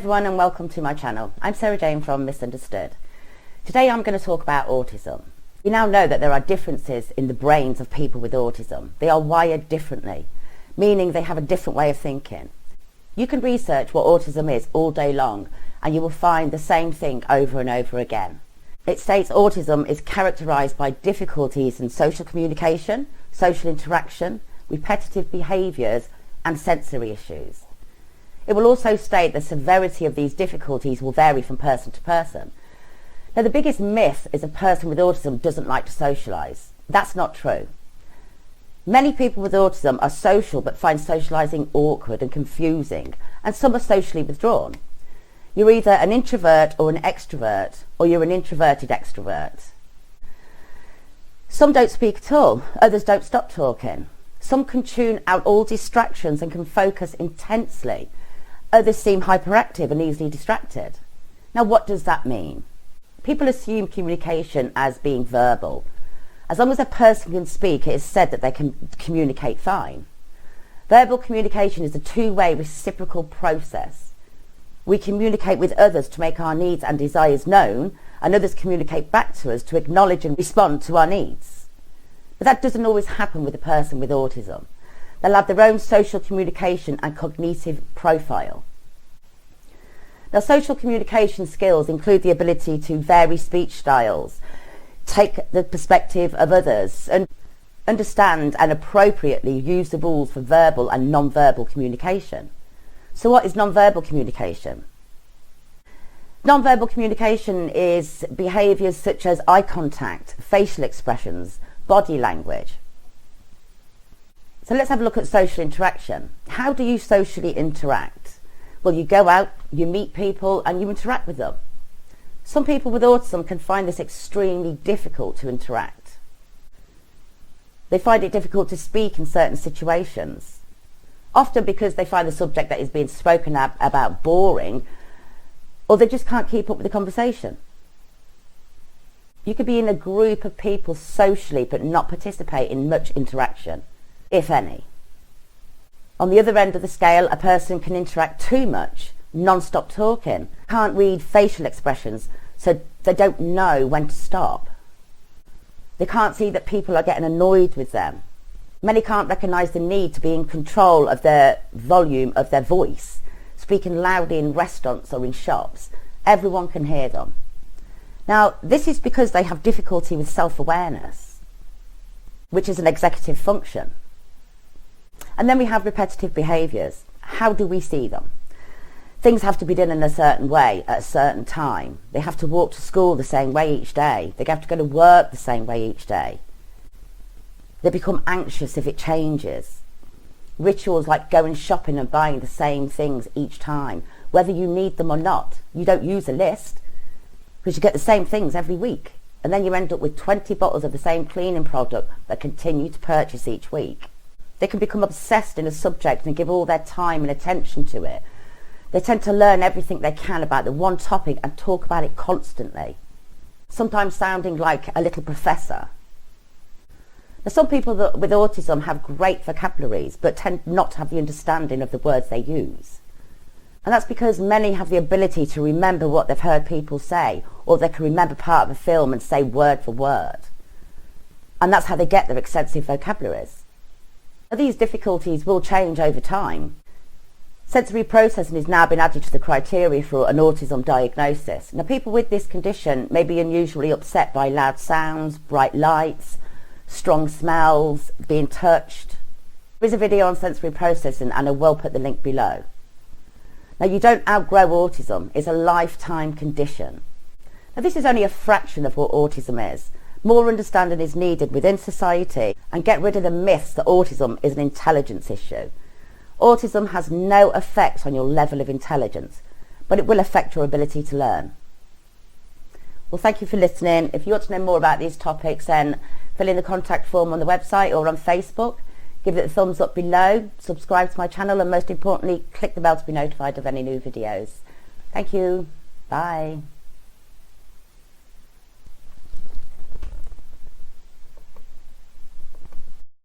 Everyone, and welcome to my channel. I'm Sarah Jane from Misunderstood. Today I'm going to talk about autism. We now know that there are differences in the brains of people with autism. They are wired differently, meaning they have a different way of thinking. You can research what autism is all day long and you will find the same thing over and over again. It states autism is characterised by difficulties in social communication, social interaction, repetitive behaviours and sensory issues. It will also state the severity of these difficulties will vary from person to person. Now, the biggest myth is a person with autism doesn't like to socialise. That's not true. Many people with autism are social but find socialising awkward and confusing, and some are socially withdrawn. You're either an introvert or an extrovert, or you're an introverted extrovert. Some don't speak at all, others don't stop talking. Some can tune out all distractions and can focus intensely. Others seem hyperactive and easily distracted. Now, what does that mean? People assume communication as being verbal. As long as a person can speak, it is said that they can communicate fine. Verbal communication is a two-way reciprocal process. We communicate with others to make our needs and desires known, and others communicate back to us to acknowledge and respond to our needs. But that doesn't always happen with a person with autism. They'll have their own social communication and cognitive profile. Now, social communication skills include the ability to vary speech styles, take the perspective of others, and understand and appropriately use the rules for verbal and non-verbal communication. So what is non-verbal communication? Non-verbal communication is behaviours such as eye contact, facial expressions, body language. So let's have a look at social interaction. How do you socially interact? Well, you go out, you meet people and you interact with them. Some people with autism can find this extremely difficult to interact. They find it difficult to speak in certain situations, often because they find the subject that is being spoken about boring, or they just can't keep up with the conversation. You could be in a group of people socially but not participate in much interaction, if any. On the other end of the scale, a person can interact too much, non-stop talking, can't read facial expressions, so they don't know when to stop. They can't see that people are getting annoyed with them. Many can't recognise the need to be in control of their volume of their voice, speaking loudly in restaurants or in shops. Everyone can hear them. Now, this is because they have difficulty with self-awareness, which is an executive function. And then we have repetitive behaviours. How do we see them? Things have to be done in a certain way at a certain time. They have to walk to school the same way each day. They have to go to work the same way each day. They become anxious if it changes. Rituals like going shopping and buying the same things each time, whether you need them or not. You don't use a list because you get the same things every week. And then you end up with 20 bottles of the same cleaning product that continue to purchase each week. They can become obsessed in a subject and give all their time and attention to it. They tend to learn everything they can about the one topic and talk about it constantly, sometimes sounding like a little professor. Now, some people with autism have great vocabularies but tend not to have the understanding of the words they use. And that's because many have the ability to remember what they've heard people say, or they can remember part of a film and say word for word. And that's how they get their extensive vocabularies. These difficulties will change over time. Sensory processing has now been added to the criteria for an autism diagnosis. Now, people with this condition may be unusually upset by loud sounds, bright lights, strong smells, being touched. There is a video on sensory processing and I will put the link below. Now, you don't outgrow autism. It's a lifetime condition. Now, this is only a fraction of what autism is. More understanding is needed within society and get rid of the myths that autism is an intelligence issue. Autism has no effect on your level of intelligence, but it will affect your ability to learn. Well, thank you for listening. If you want to know more about these topics, then fill in the contact form on the website or on Facebook. Give it a thumbs up below, subscribe to my channel, and most importantly, click the bell to be notified of any new videos. Thank you. Bye.